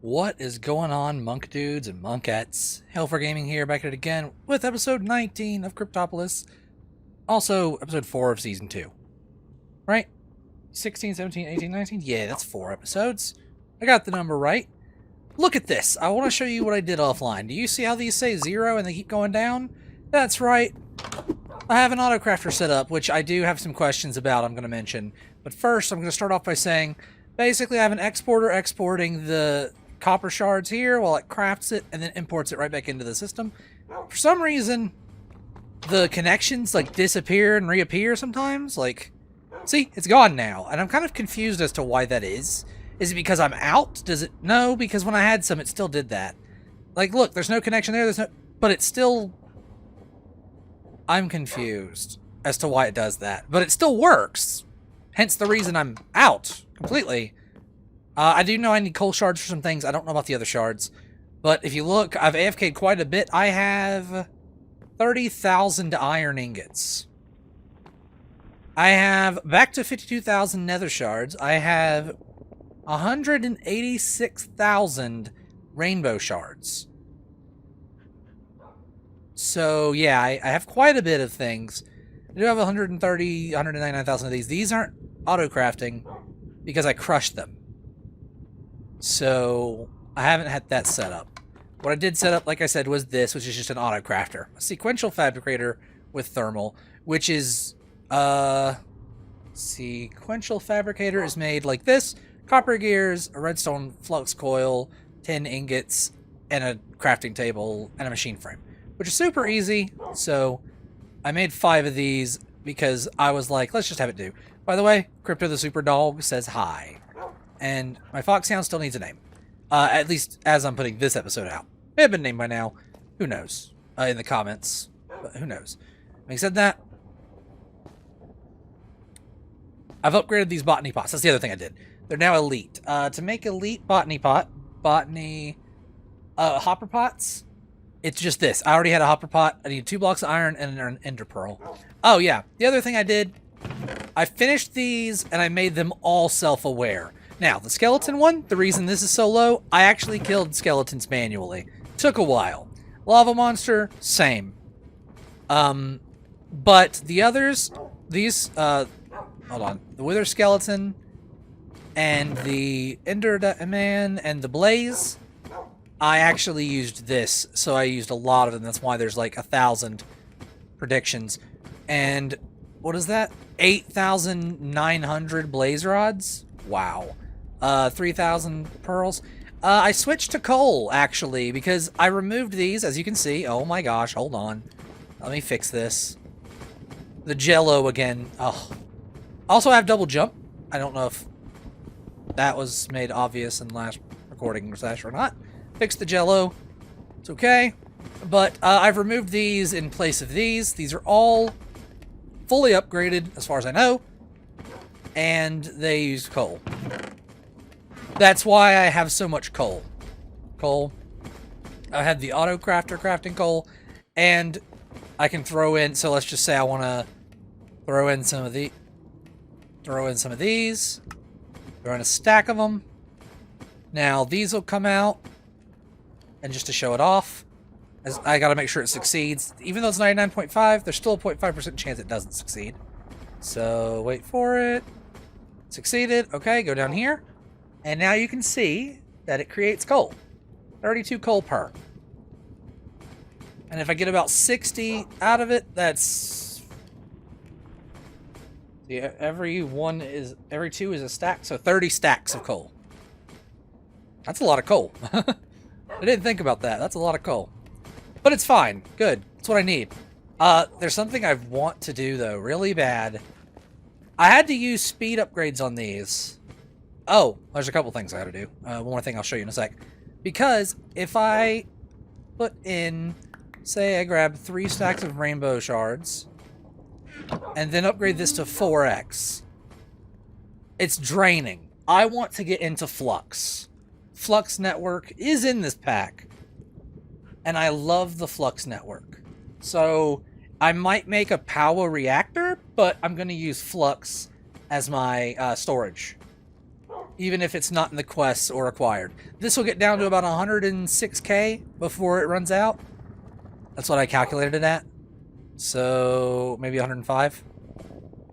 What is going on, monk dudes and monkettes? Hell for Gaming here, back at it again with episode 19 of Cryptopolis. Also, episode 4 of season 2. Right? 16, 17, 18, 19? Yeah, that's 4 episodes. I got the number right. Look at this. I want to show you what I did offline. Do you see how these say 0 and they keep going down? That's right. I have an autocrafter set up, which I do have some questions about I'm going to mention. But first, I'm going to start off by saying, basically I have an exporter exporting the copper shards here while it crafts it and then imports it right back into the system. For some reason, the connections like disappear and reappear sometimes. Like, see, it's gone now. And I'm kind of confused as to why that is. Is it because I'm out? Does it? No, because when I had some, it still did that. Like, look, there's no connection there. There's no, but it's still... I'm confused as to why it does that. But it still works. Hence the reason I'm out completely. I do know I need coal shards for some things. I don't know about the other shards. But if you look, I've AFK'd quite a bit. I have 30,000 iron ingots. I have back to 52,000 nether shards. I have 186,000 rainbow shards. So, yeah, I have quite a bit of things. I do have 130, 199,000 of these. These aren't auto-crafting because I crushed them. So, I haven't had that set up. What I did set up, like I said, was this, which is just an auto-crafter. A sequential fabricator with thermal, which is, sequential fabricator is made like this. Copper gears, a redstone flux coil, 10 ingots, and a crafting table, and a machine frame. Which is super easy, so I made 5 of these because I was like, let's just have it do. By the way, Crypto the Super Dog says hi. And my Foxhound still needs a name. At least as I'm putting this episode out. May have been named by now. Who knows? In the comments. But who knows? Having said that, I've upgraded these botany pots. That's the other thing I did. They're now elite. To make elite botany hopper pots, it's just this. I already had a hopper pot. I need 2 blocks of iron and an ender pearl. Oh, yeah. The other thing I did, I finished these and I made them all self-aware. Now, the skeleton one, the reason this is so low, I actually killed skeletons manually. Took a while. Lava monster, same. But the others, these, hold on. The wither skeleton and the ender man and the blaze, I actually used this, so I used a lot of them. That's why there's like 1,000 predictions. And what is that? 8,900 blaze rods? Wow. 3,000 pearls. I switched to coal, actually, because I removed these, as you can see. Oh my gosh, hold on. Let me fix this. The jello again. Oh. Also, I have double jump. I don't know if that was made obvious in the last recording or not. Fix the jello. It's okay. But I've removed these in place of these. These are all fully upgraded, as far as I know. And they use coal. That's why I have so much coal. Coal. I had the auto crafter crafting coal. And I can throw in, so let's just say I want to throw in some of these. Throw in some of these. Throw in a stack of them. Now, these will come out. And just to show it off, as I gotta make sure it succeeds. Even though it's 99.5, there's still a 0.5% chance it doesn't succeed. So, wait for it. Succeeded. Okay, go down here. And now you can see that it creates coal. 32 coal per. And if I get about 60 out of it, that's... See, every 2 is a stack, so 30 stacks of coal. That's a lot of coal. I didn't think about that. That's a lot of coal. But it's fine. Good. That's what I need. There's something I want to do, though, really bad. I had to use speed upgrades on these. Oh, there's a couple things I gotta do. One more thing I'll show you in a sec. Because if I put in, say I grab 3 stacks of rainbow shards, and then upgrade this to 4x, it's draining. I want to get into Flux. Flux Network is in this pack. And I love the Flux Network. So, I might make a power reactor, but I'm going to use Flux as my storage. even if it's not in the quests or acquired. This will get down to about 106k before it runs out. That's what I calculated it at. So maybe 105?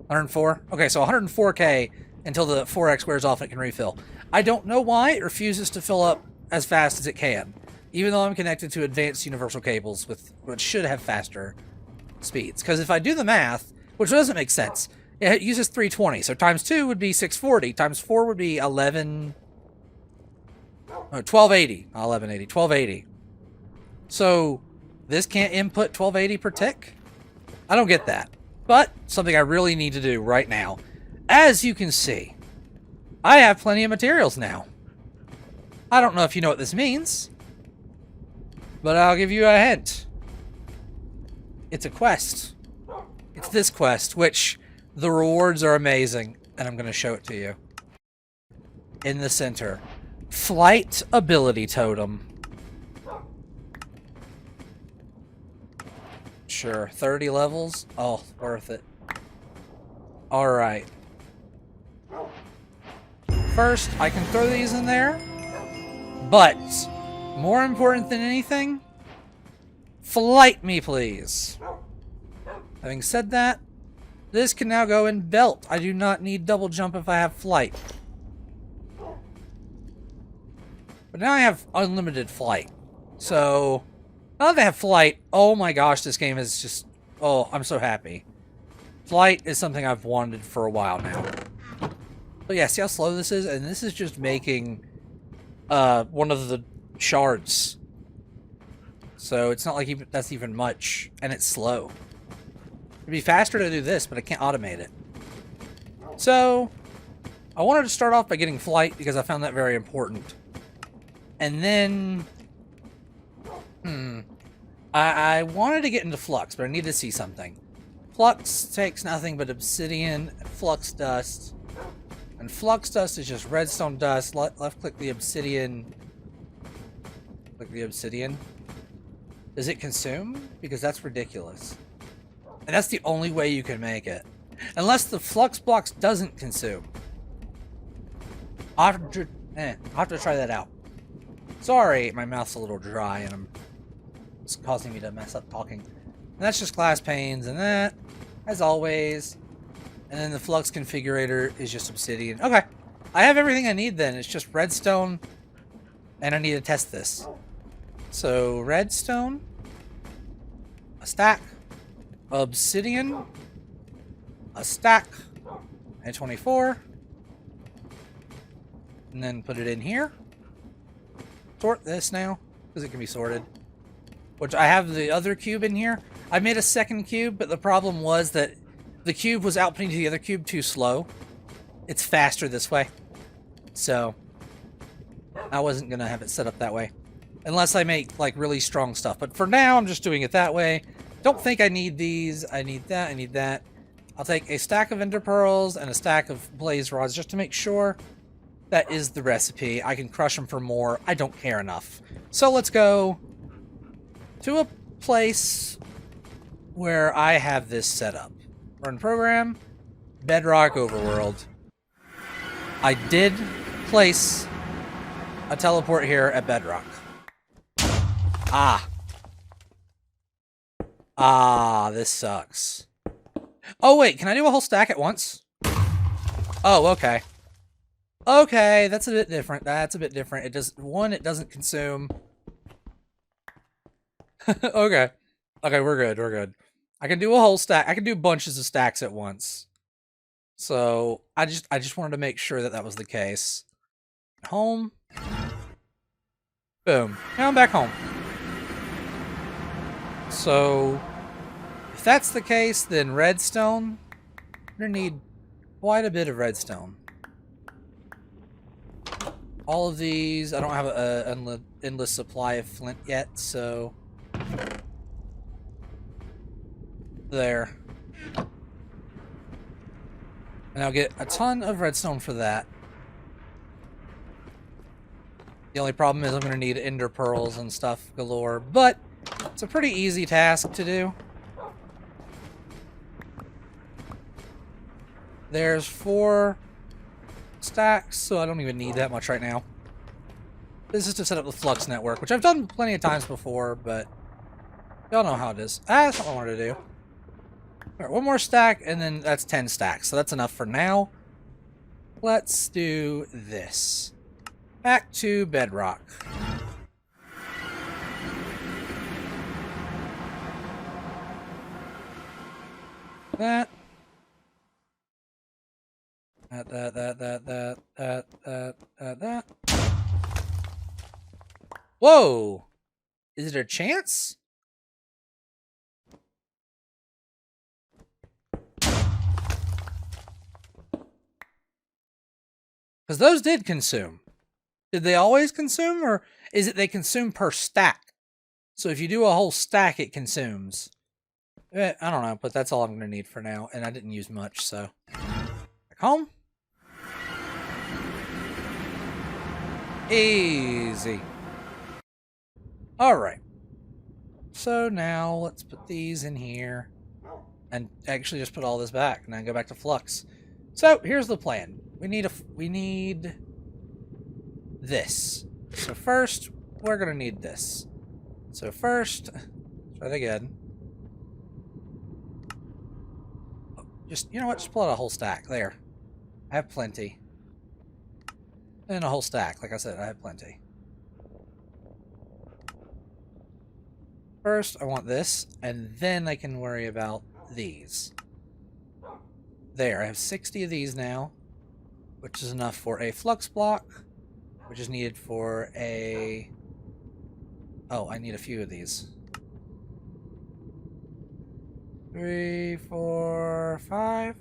104? Okay, so 104k until the 4x wears off and it can refill. I don't know why it refuses to fill up as fast as it can, even though I'm connected to advanced universal cables which should have faster speeds. Because if I do the math, which doesn't make sense, it uses 320, so times 2 would be 640, times 4 would be 1280, not 1180, 1280. So this can't input 1280 per tick? I don't get that. But something I really need to do right now. As you can see, I have plenty of materials now. I don't know if you know what this means, but I'll give you a hint. It's a quest. It's this quest, which the rewards are amazing, and I'm going to show it to you. In the center. Flight Ability Totem. Sure, 30 levels? Oh, worth it. Alright. First, I can throw these in there, but more important than anything, flight me, please. Having said that, this can now go in belt. I do not need double jump if I have flight. But now I have unlimited flight. So, now that I have flight, oh my gosh, this game is just... Oh, I'm so happy. Flight is something I've wanted for a while now. But yeah, see how slow this is? And this is just making one of the shards. So it's not like that's even much, and it's slow. It'd be faster to do this, but I can't automate it. So, I wanted to start off by getting flight, because I found that very important. And then... I wanted to get into Flux, but I needed to see something. Flux takes nothing but obsidian, flux dust. And flux dust is just redstone dust. Left click the obsidian. Click the obsidian. Does it consume? Because that's ridiculous. And that's the only way you can make it. Unless the flux blocks doesn't consume. I'll have to try that out. Sorry, my mouth's a little dry and it's causing me to mess up talking. And that's just glass panes and that, as always. And then the flux configurator is just obsidian. Okay. I have everything I need then. It's just redstone. And I need to test this. So, redstone. A stack. Obsidian. A stack. And 24. And then put it in here. Sort this now. Because it can be sorted. Which I have the other cube in here. I made a second cube, but the problem was that the cube was outputting to the other cube too slow. It's faster this way. So, I wasn't going to have it set up that way. Unless I make, like, really strong stuff. But for now, I'm just doing it that way. Don't think I need these. I need that. I need that. I'll take a stack of ender pearls and a stack of blaze rods just to make sure that is the recipe. I can crush them for more. I don't care enough. So, let's go to a place where I have this set up. Run program, Bedrock Overworld. I did place a teleport here at Bedrock. This sucks. Oh wait, can I do a whole stack at once? Oh, okay. Okay, that's a bit different. That's a bit different. It doesn't consume. Okay. Okay, we're good, we're good. I can do a whole stack. I can do bunches of stacks at once. So, I just wanted to make sure that that was the case. Home. Boom. Now I'm back home. So, if that's the case, then redstone. I'm gonna need quite a bit of redstone. All of these, I don't have an endless supply of flint yet, so... There. And I'll get a ton of redstone for that. The only problem is I'm going to need ender pearls and stuff galore, but it's a pretty easy task to do. There's 4 stacks, so I don't even need that much right now. This is to set up the Flux Network, which I've done plenty of times before, but y'all know how it is. That's what I wanted to do. Alright, one more stack, and then that's 10 stacks, so that's enough for now. Let's do this. Back to bedrock. That. That. Whoa! Is it a chance? Because those did consume. Did they always consume, or is it they consume per stack? So if you do a whole stack, it consumes. I don't know, but that's all I'm going to need for now, and I didn't use much, so. Back home. Easy. Alright. So now let's put these in here. And actually just put all this back, and then go back to Flux. So here's the plan. We need this. So first, we're gonna need this. So first, try that again. Just, you know what, just pull out a whole stack. There. I have plenty. And a whole stack, like I said, I have plenty. First, I want this, and then I can worry about these. There, I have 60 of these now, which is enough for a flux block, which is needed for a... Oh, I need a few of these. 3, 4, 5.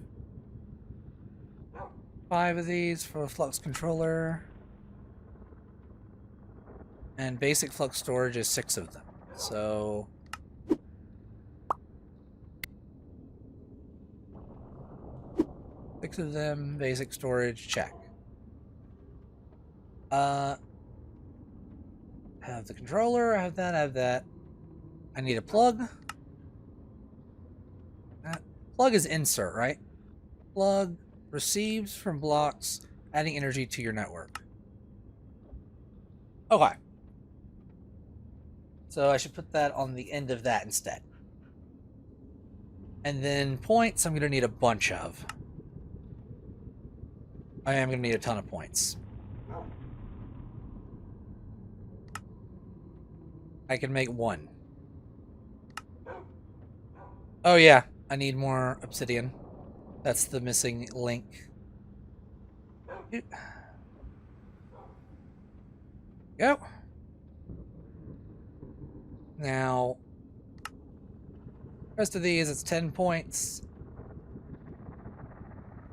5 of these for a flux controller. And basic flux storage is 6 of them. So... 6 of them, basic storage, check. Have the controller, I have that. I need a plug. Plug is insert, right? Plug receives from blocks, adding energy to your network. Okay. So I should put that on the end of that instead. And then points, I'm going to need a bunch of. I am going to need a ton of points. I can make 1. Oh yeah, I need more obsidian. That's the missing link. Go. Now, rest of these, it's 10 points.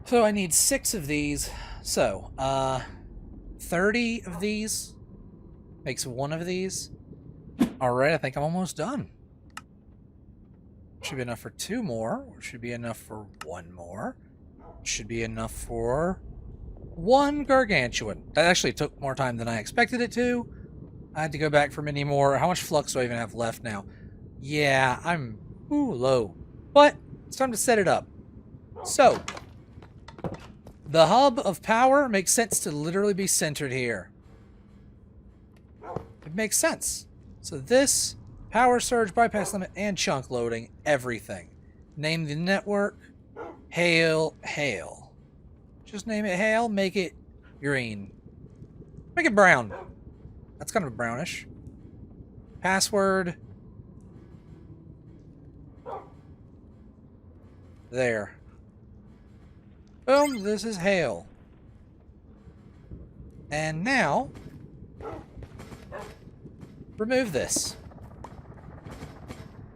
So I need 6 of these. So, 30 of these makes 1 of these. Alright, I think I'm almost done. Should be enough for 2 more. Should be enough for 1 more. Should be enough for 1 gargantuan. That actually took more time than I expected it to. I had to go back for many more. How much flux do I even have left now? Yeah, I'm low. But it's time to set it up. So, the hub of power makes sense to literally be centered here. It makes sense. So this, power surge, bypass limit, and chunk loading, everything. Name the network, Hail. Just name it Hail, make it green. Make it brown. That's kind of brownish. Password. There. Boom, this is Hail. And now, remove this.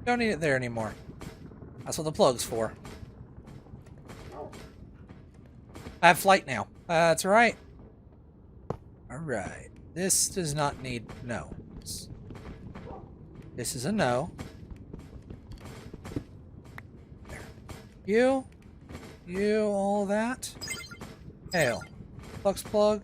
Don't need it there anymore. That's what the plug's for. I have flight now. That's right. Alright. This does not need... No. This is a no. There. You, all that. Hail. Flux plug.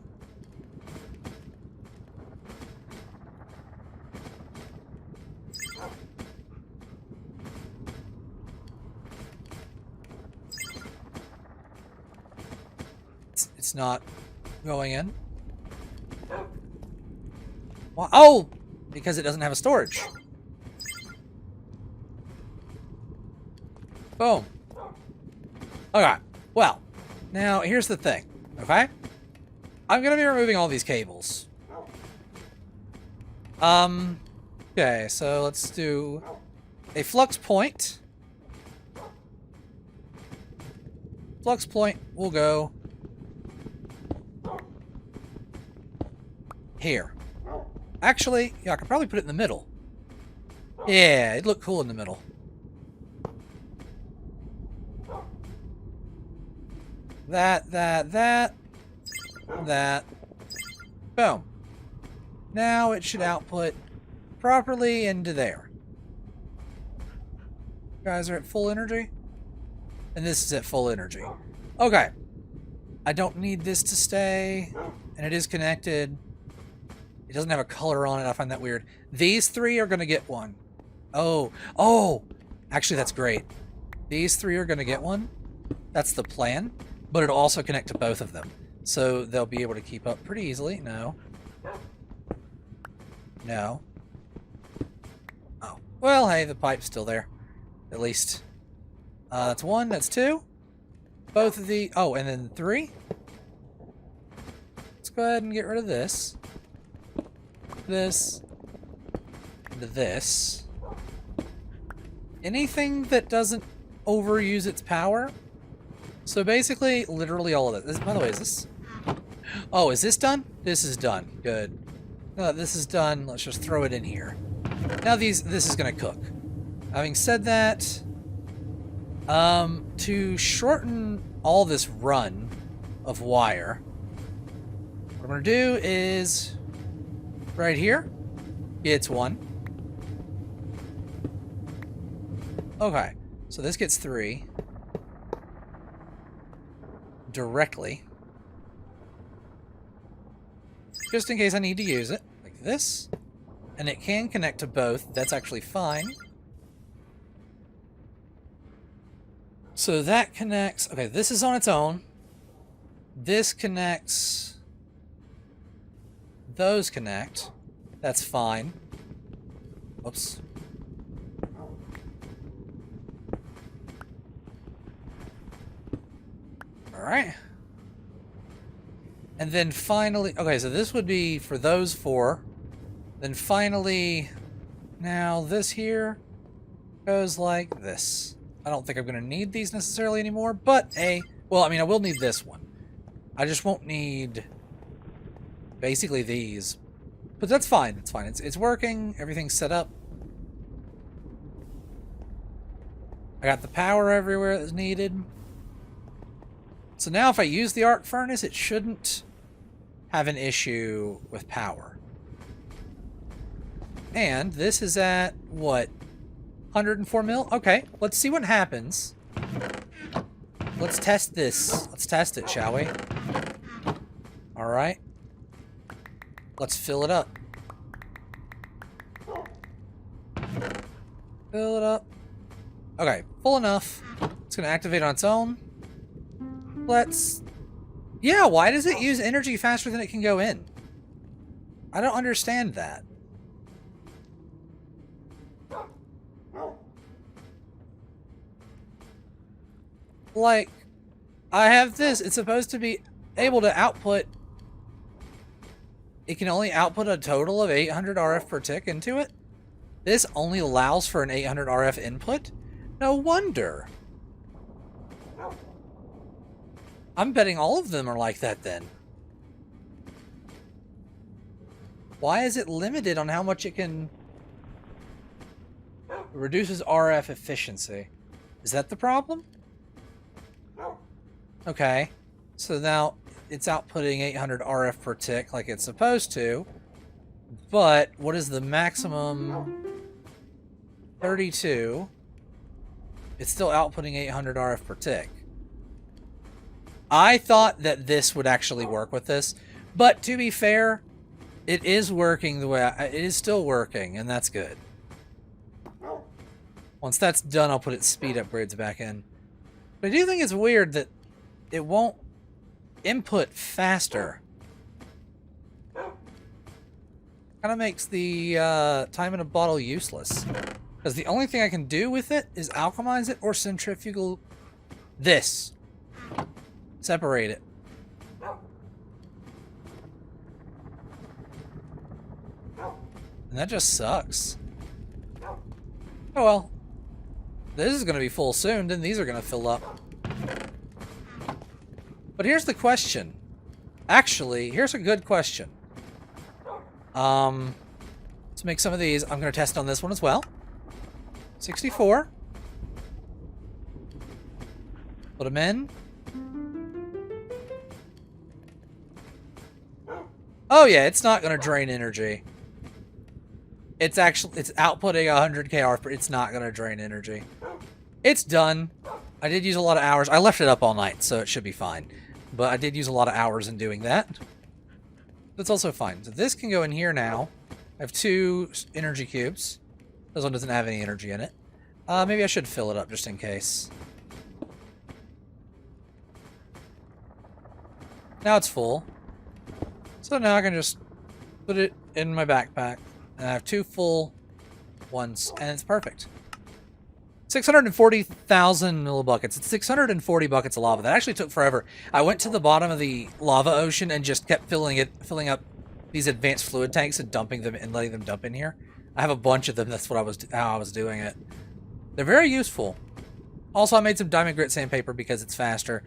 It's not going in. Well, oh! Because it doesn't have a storage. Boom. Okay. Well, now here's the thing. Okay? I'm going to be removing all these cables. Okay, so let's do a flux point. Flux point will go here. Actually, yeah, I could probably put it in the middle. Yeah, it'd look cool in the middle. That. Boom. Now it should output properly into there. You guys are at full energy? And this is at full energy. Okay. I don't need this to stay. And it is connected. It doesn't have a color on it. I find that weird. These three are going to get one. Oh. Oh! Actually, that's great. These three are going to get one. That's the plan. But it'll also connect to both of them. So they'll be able to keep up pretty easily. No. No. Oh. Well, hey, the pipe's still there. At least. That's one. That's two. Both of the... Oh, and then three. Let's go ahead and get rid of this. This. And this. Anything that doesn't overuse its power. So basically, literally all of this. By the way, is this... Oh, is this done? This is done. Good. This is done. Let's just throw it in here. Now this is going to cook. Having said that, to shorten all this run of wire, what I'm going to do is right here, it's one. Okay, so this gets three directly. Just in case I need to use it, like this. And it can connect to both. That's actually fine. So that connects... Okay, this is on its own. This connects... Those connect. That's fine. Whoops. Alright. And then finally... Okay, so this would be for those four. Then finally... Now this here goes like this. I don't think I'm going to need these necessarily anymore, but well, I mean, I will need this one. I just won't need basically these. But that's fine. It's fine. It's working. Everything's set up. I got the power everywhere that's needed. So now if I use the arc furnace, it shouldn't have an issue with power. And this is at, what, 104 mil? Okay, let's see what happens. Let's test this. Let's test it, shall we? Alright. Let's fill it up. Fill it up. Okay, full enough. It's going to activate on its own. Let's... Yeah, why does it use energy faster than it can go in? I don't understand that. Like, I have this. It's supposed to be able to output... It can only output a total of 800 RF per tick into it. This only allows for an 800 RF input? No wonder. I'm betting all of them are like that then. Why is it limited on how much it can... It reduces RF efficiency. Is that the problem? Okay. So now it's outputting 800 RF per tick like it's supposed to. But what is the maximum? 32. It's still outputting 800 RF per tick. I thought that this would actually work with this, but to be fair, it is working the way it is still working, and that's good. Once that's done, I'll put its speed upgrades back in. But I do think it's weird that it won't input faster Kind of makes the time in a bottle useless. Because the only thing I can do with it is alchemize it or centrifugal this. Separate it. And that just sucks. Oh well. This is going to be full soon, then these are going to fill up. But here's the question. Actually, here's a good question. Let's make some of these. I'm going to test on this one as well. 64. Put them in. Oh yeah, it's not going to drain energy. It's outputting 100 kR, but it's not going to drain energy. It's done. I did use a lot of hours. I left it up all night, so it should be fine. But I did use a lot of hours in doing that. That's also fine. So this can go in here now. I have 2 energy cubes. This one doesn't have any energy in it. Maybe I should fill it up just in case. Now it's full. So now I can just put it in my backpack. And I have 2 full ones, and it's perfect. 640,000 millibuckets. It's 640 buckets of lava. That actually took forever. I went to the bottom of the lava ocean and just kept filling up these advanced fluid tanks and dumping them and letting them dump in here. I have a bunch of them. That's what how I was doing it. They're very useful. Also, I made some diamond grit sandpaper because it's faster.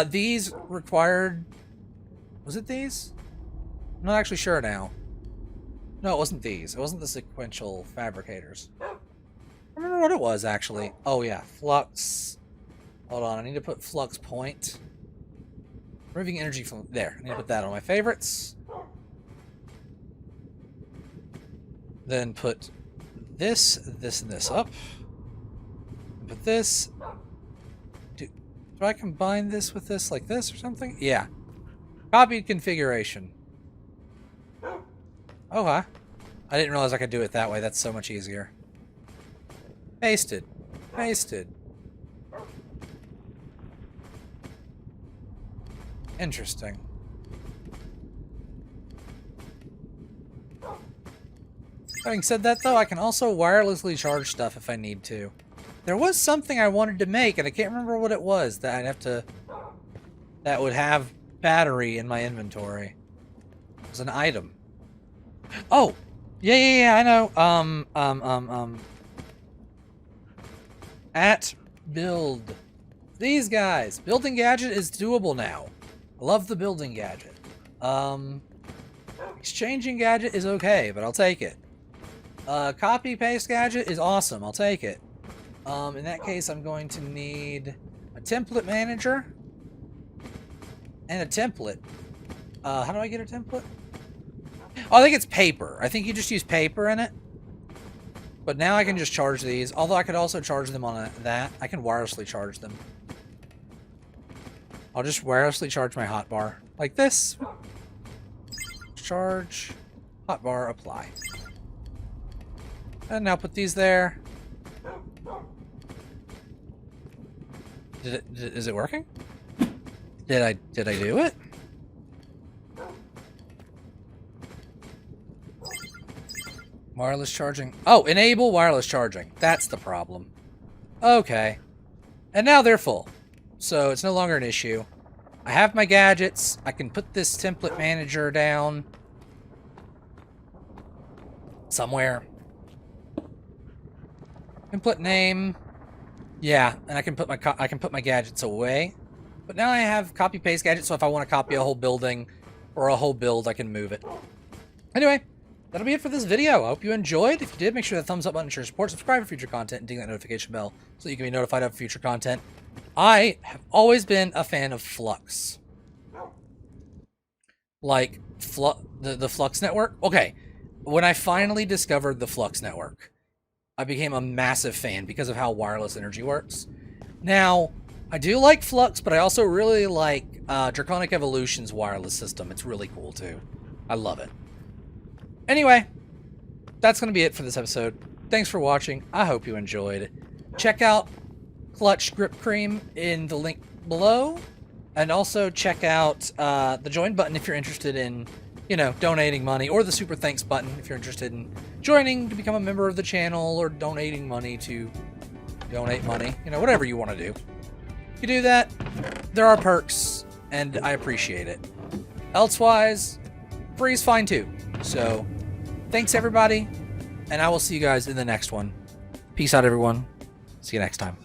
These required... Was it these? I'm not actually sure now. No, it wasn't these. It wasn't the sequential fabricators. I remember what it was, actually. Oh, yeah. Flux. Hold on. I need to put flux point. Removing energy from... There. I need to put that on my favorites. Then put this, this, and this up. Put this... Do I combine this with this like this or something? Yeah. Copied configuration. Oh, huh. I didn't realize I could do it that way. That's so much easier. Pasted. Pasted. Interesting. Having said that, though, I can also wirelessly charge stuff if I need to. There was something I wanted to make, and I can't remember what it was that I'd have to... That would have battery in my inventory. It was an item. Oh! Yeah, I know. At build. These guys. Building gadget is doable now. I love the building gadget. Exchanging gadget is okay, but I'll take it. Copy paste gadget is awesome. I'll take it. In that case, I'm going to need a template manager and a template. How do I get a template? Oh, I think it's paper. I think you just use paper in it. But now I can just charge these. Although I could also charge them on that. I can wirelessly charge them. I'll just wirelessly charge my hotbar. Like this. Charge. Hotbar, apply. And now put these there. Is it working? Did I do it? Wireless charging. Oh, enable wireless charging. That's the problem. Okay. And now they're full. So it's no longer an issue. I have my gadgets. I can put this template manager down somewhere. Input name. Yeah, and I can put my gadgets away. But now I have copy paste gadgets, so if I want to copy a whole building or a whole build, I can move it. Anyway, that'll be it for this video. I hope you enjoyed. If you did, make sure that thumbs up button to show support, subscribe for future content, and ding that notification bell so you can be notified of future content. I have always been a fan of Flux. Like, the Flux Network. Okay, when I finally discovered the Flux Network, I became a massive fan because of how wireless energy works. Now, I do like Flux, but I also really like Draconic Evolution's wireless system. It's really cool, too. I love it. Anyway, that's going to be it for this episode. Thanks for watching. I hope you enjoyed. Check out Clutch Grip Cream in the link below. And also check out the join button if you're interested in donating money, or the super thanks button if you're interested in joining to become a member of the channel, or donating money to donate money, whatever you want to do. If you do that, there are perks, and I appreciate it. Elsewise, free is fine too. So, thanks everybody, and I will see you guys in the next one. Peace out, everyone. See you next time.